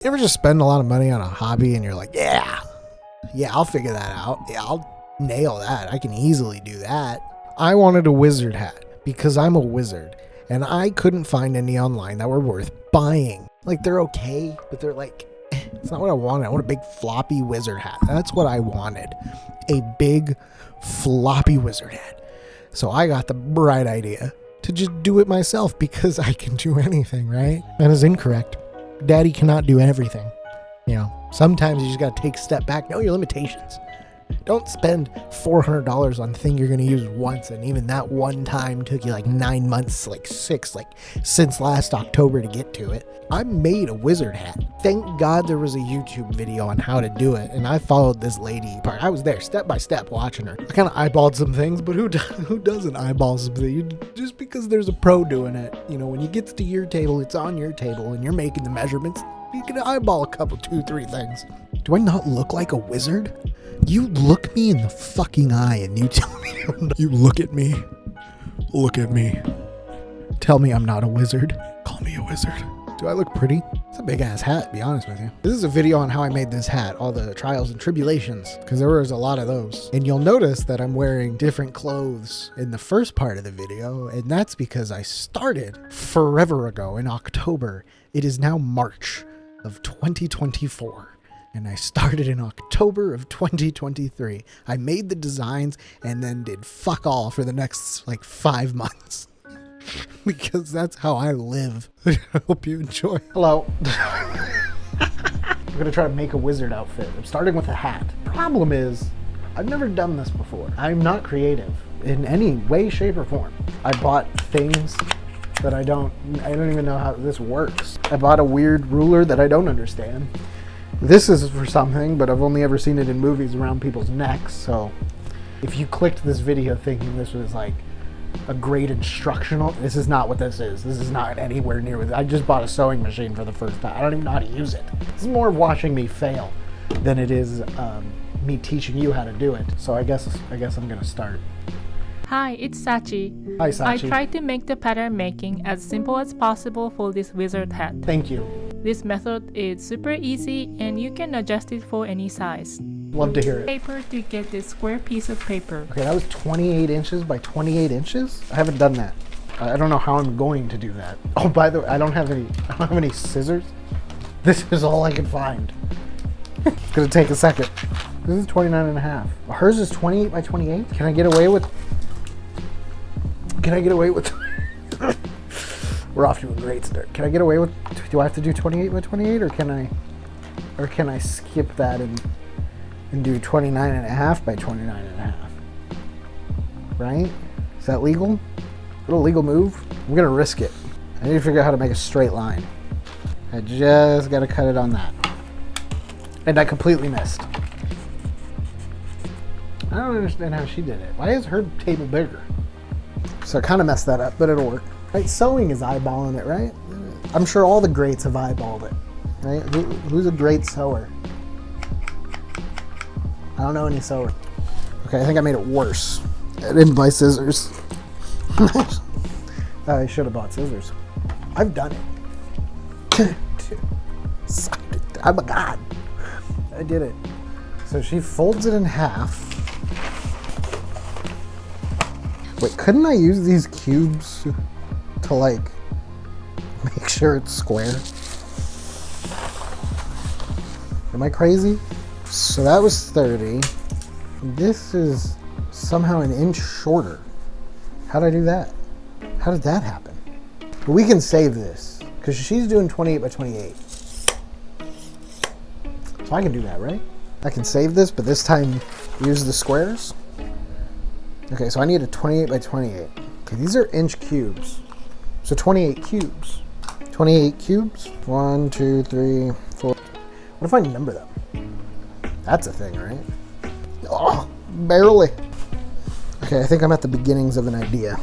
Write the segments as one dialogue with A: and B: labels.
A: You ever just spend a lot of money on a hobby and you're like, yeah, I'll figure that out. Yeah, I'll nail that. I can easily do that. I wanted a wizard hat because I'm a wizard and I couldn't find any online that were worth buying. Like, they're okay, but they're like, it's not what I wanted. I want a big floppy wizard hat. That's what I wanted. A big floppy wizard hat. So I got the bright idea to just do it myself because I can do anything, right? That is incorrect. Daddy cannot do everything. You know, sometimes you just got to take a step back, know your limitations. Don't spend $400 on a thing you're going to use once, and even that one time took you like 9 months, like 6, like since last October to get to it. I made a wizard hat. Thank God there was a YouTube video on how to do it, and I followed this lady part. I was there step by step watching her. I kind of eyeballed some things, but who doesn't eyeball something? Just because there's a pro doing it, you know, when you get to your table, it's on your table, and you're making the measurements. You can eyeball a couple, 2, 3 things. Do I not look like a wizard? You look me in the fucking eye and you tell me you look at me. Look at me. Tell me I'm not a wizard. Call me a wizard. Do I look pretty? It's a big ass hat, to be honest with you. This is a video on how I made this hat, all the trials and tribulations, because there was a lot of those. And you'll notice that I'm wearing different clothes in the first part of the video, and that's because I started forever ago in October. It is now March of 2024. And I started in October of 2023. I made the designs and then did fuck all for the next like 5 months. Because that's how I live. I hope you enjoy. Hello. I'm gonna try to make a wizard outfit. I'm starting with a hat. Problem is, I've never done this before. I'm not creative in any way, shape, or form. I bought things that I don't even know how this works. I bought a weird ruler that I don't understand. This is for something, but I've only ever seen it in movies around people's necks, so if you clicked this video thinking this was like a great instructional, this is not what this is. This is not anywhere near with it. I just bought a sewing machine for the first time. I don't even know how to use it. This is more of watching me fail than it is me teaching you how to do it. So I guess I'm gonna start.
B: Hi, it's Sachi.
A: Hi, Sachi.
B: I tried to make the pattern making as simple as possible for this wizard hat.
A: Thank you.
B: This method is super easy and you can adjust it for any size.
A: Love to hear it.
B: Paper to get this square piece of paper.
A: Okay, that was 28 inches by 28 inches? I haven't done that. I don't know how I'm going to do that. Oh, by the way, I don't have any scissors. This is all I can find. It's gonna take a second. This is 29 and a half. Hers is 28 by 28? Can I get away with We're off to a great start. Can I get away with, do I have to do 28 by 28 or can I skip that and do 29 and a half by 29 and a half? Right? Is that legal? Is it a legal move? I'm gonna risk it. I need to figure out how to make a straight line. I just gotta cut it on that. And I completely missed. I don't understand how she did it. Why is her table bigger? So I kind of messed that up, but it'll work. Right, sewing is eyeballing it, right? I'm sure all the greats have eyeballed it, right? Who's a great sewer? I don't know any sewer. Okay, I think I made it worse. I didn't buy scissors. I should have bought scissors. I've done it. I'm a god. I did it. So she folds it in half. Wait, couldn't I use these cubes to like make sure it's square? Am I crazy? So that was 30. This is somehow an inch shorter. How did I do that? How did that happen? But we can save this because she's doing 28 by 28. So I can do that, right? I can save this, but this time use the squares. Okay, so I need a 28 by 28. Okay, these are inch cubes. So 28 cubes. 28 cubes. 1, 2, 3, 4. What if I number them? That's a thing, right? Oh, barely. Okay, I think I'm at the beginnings of an idea.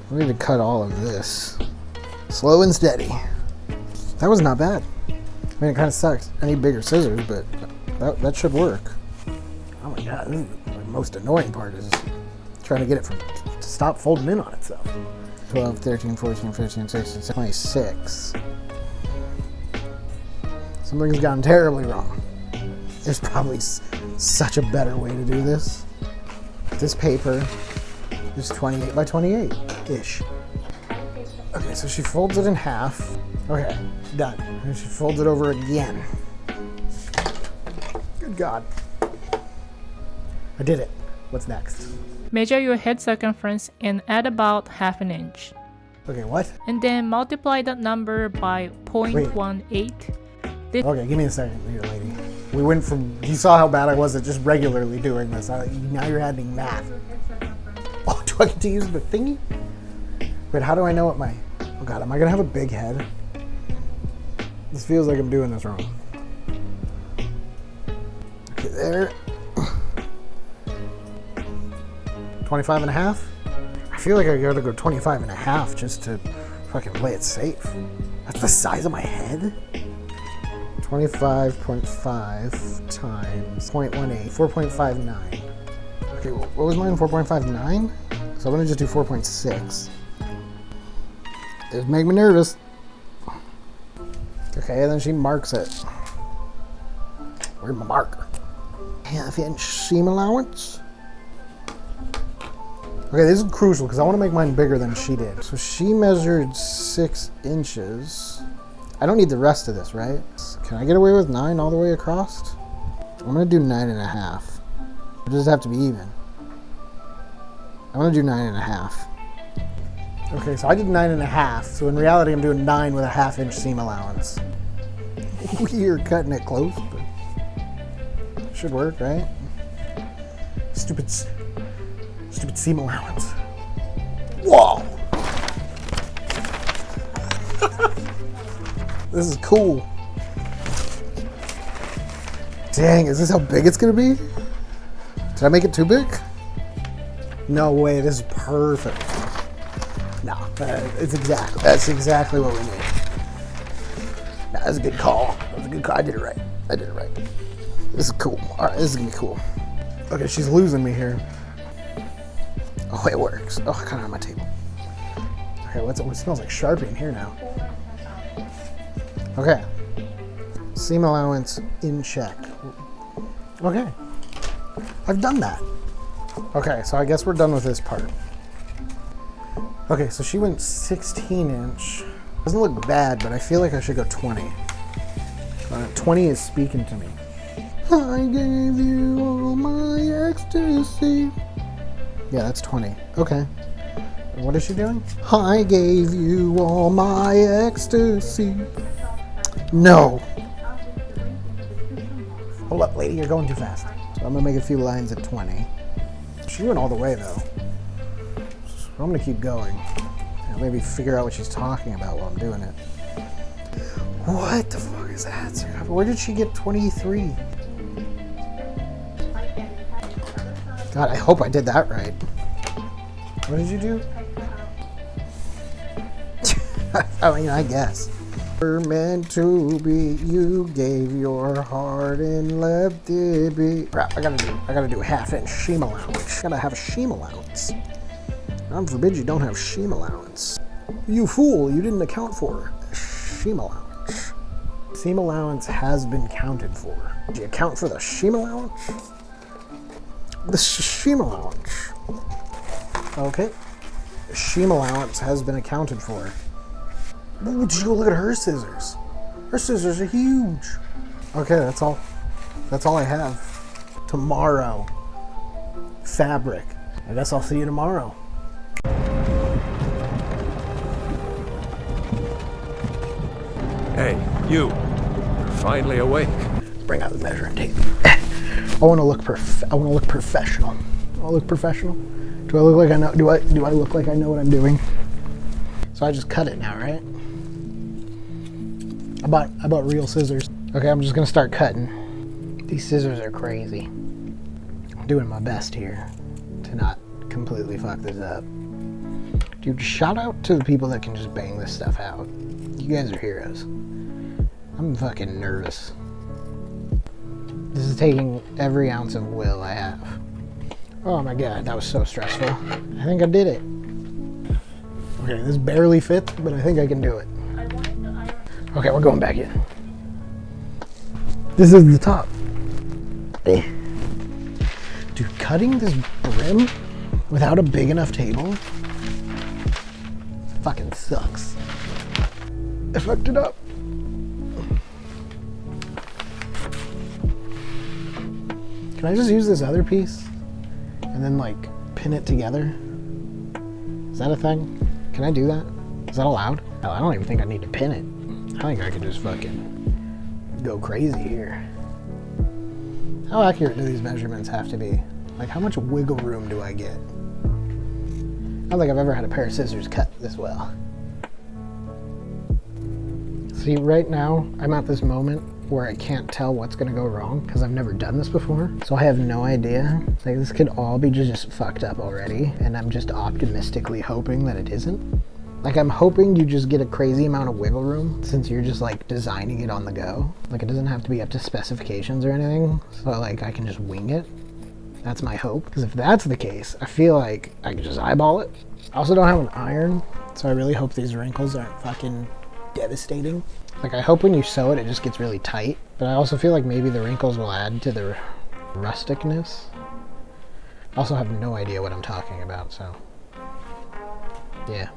A: I need to cut all of this. Slow and steady. That was not bad. I mean, it kind of sucks. I need bigger scissors, but that should work. Oh my God, this is the most annoying part is trying to get it to stop folding in on itself. 12, 13, 14, 15, 16, 26. Something's gone terribly wrong. There's probably such a better way to do this. This paper is 28 by 28-ish. Okay, so she folds it in half. Okay, done. And she folds it over again. Good God. I did it. What's next?
B: Measure your head circumference and add about half an inch.
A: Okay, what?
B: And then multiply that number by 0.18.
A: Okay, give me a second here, lady. We went from, you saw how bad I was at just regularly doing this. Now you're adding math. Oh, do I get to use the thingy? Wait, how do I know what my, oh God, am I gonna have a big head? This feels like I'm doing this wrong. Okay, there. 25 and a half? I feel like I gotta go 25 and a half just to fucking play it safe. That's the size of my head? 25.5 times 0.18, 4.59. Okay, what was mine? 4.59? So I'm gonna just do 4.6. It made me nervous. Okay, and then she marks it. Where's my marker? Half-inch seam allowance. Okay, this is crucial because I want to make mine bigger than she did. So she measured 6 inches. I don't need the rest of this, right? Can I get away with 9 all the way across? I'm gonna do 9.5. It does have to be even. I'm gonna do 9.5. Okay, so I did 9.5. So in reality, I'm doing 9 with a half-inch seam allowance. We're cutting it close, but should work, right? Stupid seam allowance. Whoa! This is cool. Dang, is this how big it's gonna be? Did I make it too big? No way, this is perfect. No, that's exactly what we need. Nah, that's a good call. That's a good call. I did it right. This is cool. All right, this is gonna be cool. Okay, she's losing me here. Oh, it works. Oh, I got it on my table. Okay, what smells like Sharpie in here now? Okay. Seam allowance in check. Okay. I've done that. Okay, so I guess we're done with this part. Okay, so she went 16 inch. Doesn't look bad, but I feel like I should go 20. 20 is speaking to me. I gave you all my ecstasy. Yeah, that's 20. Okay. What is she doing? I gave you all my ecstasy. No. Hold up, lady, you're going too fast. So I'm gonna make a few lines at 20. She went all the way though. So I'm gonna keep going. And maybe figure out what she's talking about while I'm doing it. What the fuck is that? Where did she get 23? God, I hope I did that right. What did you do? I mean, I guess. We're meant to be. You gave your heart and left it be. Crap, I gotta do a half-inch seam allowance. Gotta have a seam allowance. God forbid you don't have seam allowance. You fool! You didn't account for seam allowance. Seam allowance has been counted for. Did you account for the seam allowance? The seam allowance. Okay. The seam allowance has been accounted for. Ooh, did you go look at her scissors? Her scissors are huge. Okay, that's all. That's all I have. Tomorrow. Fabric. I guess I'll see you tomorrow.
C: Hey, you. You're finally awake.
A: Bring out the measuring tape. I want to look professional. Do I look professional? Do I look like I know? Do I look like I know what I'm doing? So I just cut it now, right? I bought real scissors. Okay, I'm just gonna start cutting. These scissors are crazy. I'm doing my best here to not completely fuck this up. Dude, shout out to the people that can just bang this stuff out. You guys are heroes. I'm fucking nervous. This is taking every ounce of will I have. Oh my God, that was so stressful. I think I did it. Okay, this barely fits, but I think I can do it. Okay, we're going back in. This is the top. Dude, cutting this brim without a big enough table fucking sucks. I fucked it up. Can I just use this other piece and then like pin it together? Is that a thing? Can I do that? Is that allowed? Hell, I don't even think I need to pin it. I think I could just fucking go crazy here. How accurate do these measurements have to be? Like, how much wiggle room do I get? I don't think I've ever had a pair of scissors cut this well. See, right now, I'm at this moment where I can't tell what's gonna go wrong because I've never done this before. So I have no idea. Like, this could all be just fucked up already, and I'm just optimistically hoping that it isn't. Like, I'm hoping you just get a crazy amount of wiggle room since you're just like designing it on the go. Like, it doesn't have to be up to specifications or anything. So like, I can just wing it. That's my hope. Because if that's the case, I feel like I can just eyeball it. I also don't have an iron, so I really hope these wrinkles aren't fucking devastating. Like, I hope when you sew it, it just gets really tight. But I also feel like maybe the wrinkles will add to the rusticness. I also have no idea what I'm talking about, so yeah.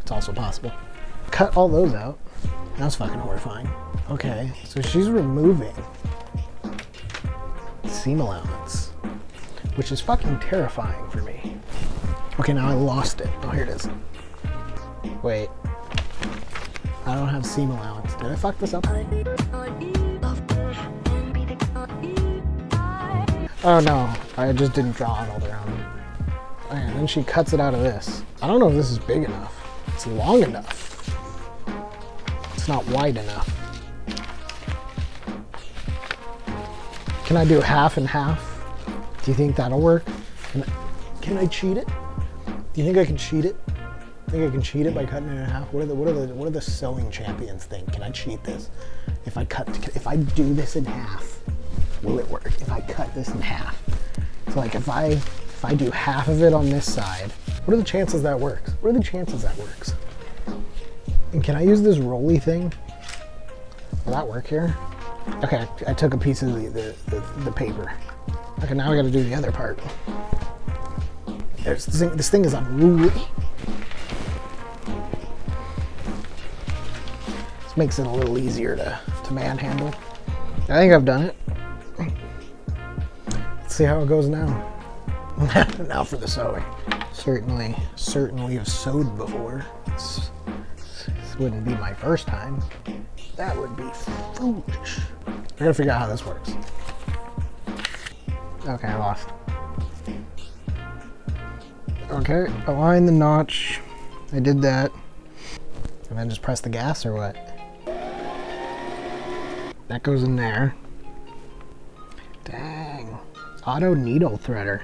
A: It's also possible. Cut all those out. That was fucking horrifying. Okay, so she's removing seam allowance, which is fucking terrifying for me. Okay, now I lost it. Oh, here it is. Wait. I don't have seam allowance. Did I fuck this up? Oh no, I just didn't draw it all around. Okay, and then she cuts it out of this. I don't know if this is big enough. It's long enough. It's not wide enough. Can I do half and half? Do you think that'll work? Can I cheat it? Do you think I can cheat it? I think I can cheat it by cutting it in half. What do the sewing champions think? Can I cheat this? If I do this in half, will it work? If I cut this in half. So like if I do half of it on this side, what are the chances that works? What are the chances that works? And can I use this rolly thing? Will that work here? Okay, I took a piece of the paper. Okay, now I gotta do the other part. This thing is unruly. This makes it a little easier to manhandle. I think I've done it. Let's see how it goes now. Now for the sewing. Certainly have sewed before. This wouldn't be my first time. That would be foolish. I gotta figure out how this works. Okay, I lost. Okay, align the notch. I did that. And then just press the gas or what? That goes in there. Dang. Auto needle threader.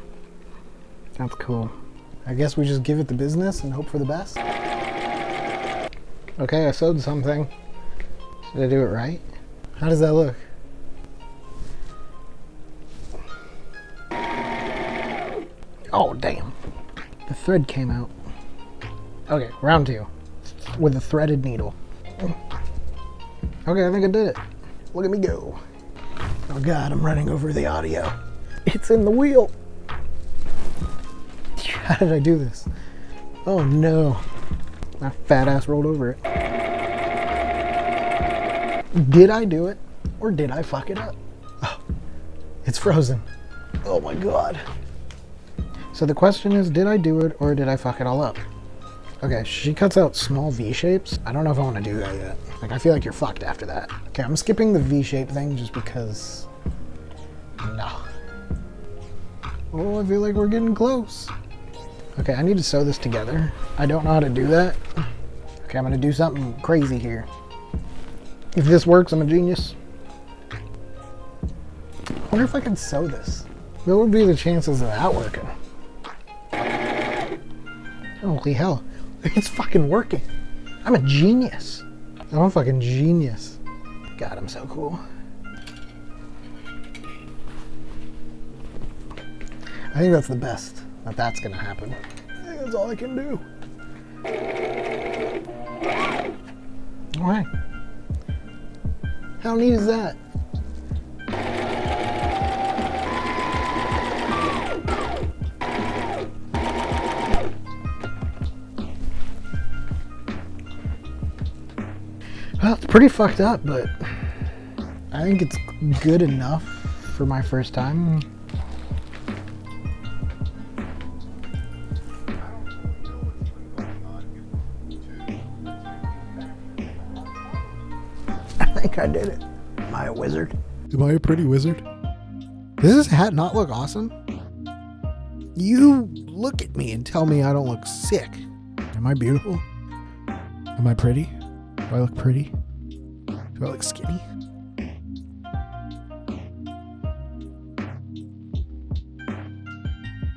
A: That's cool. I guess we just give it the business and hope for the best. Okay, I sewed something. Did I do it right? How does that look? Oh, damn. The thread came out. Okay, round two. With a threaded needle. Okay, I think I did it. Look at me go. Oh God, I'm running over the audio. It's in the wheel. How did I do this? Oh no. My fat ass rolled over it. Did I do it? Or did I fuck it up? Oh, it's frozen. Oh my God. So the question is, did I do it or did I fuck it all up? Okay, she cuts out small V shapes. I don't know if I want to do that yet. Like, I feel like you're fucked after that. Okay, I'm skipping the V shape thing just because, no. Oh, I feel like we're getting close. Okay, I need to sew this together. I don't know how to do that. Okay, I'm gonna do something crazy here. If this works, I'm a genius. I wonder if I can sew this. What would be the chances of that working? Holy hell. It's fucking working. I'm a genius. I'm a fucking genius. God, I'm so cool. I think that's the best that's gonna happen. I think that's all I can do. Alright. How neat is that? Well, it's pretty fucked up, but I think it's good enough for my first time. I think I did it. Am I a wizard? Am I a pretty wizard? Does this hat not look awesome? You look at me and tell me I don't look sick. Am I beautiful? Am I pretty? Do I look pretty? Do I look skinny?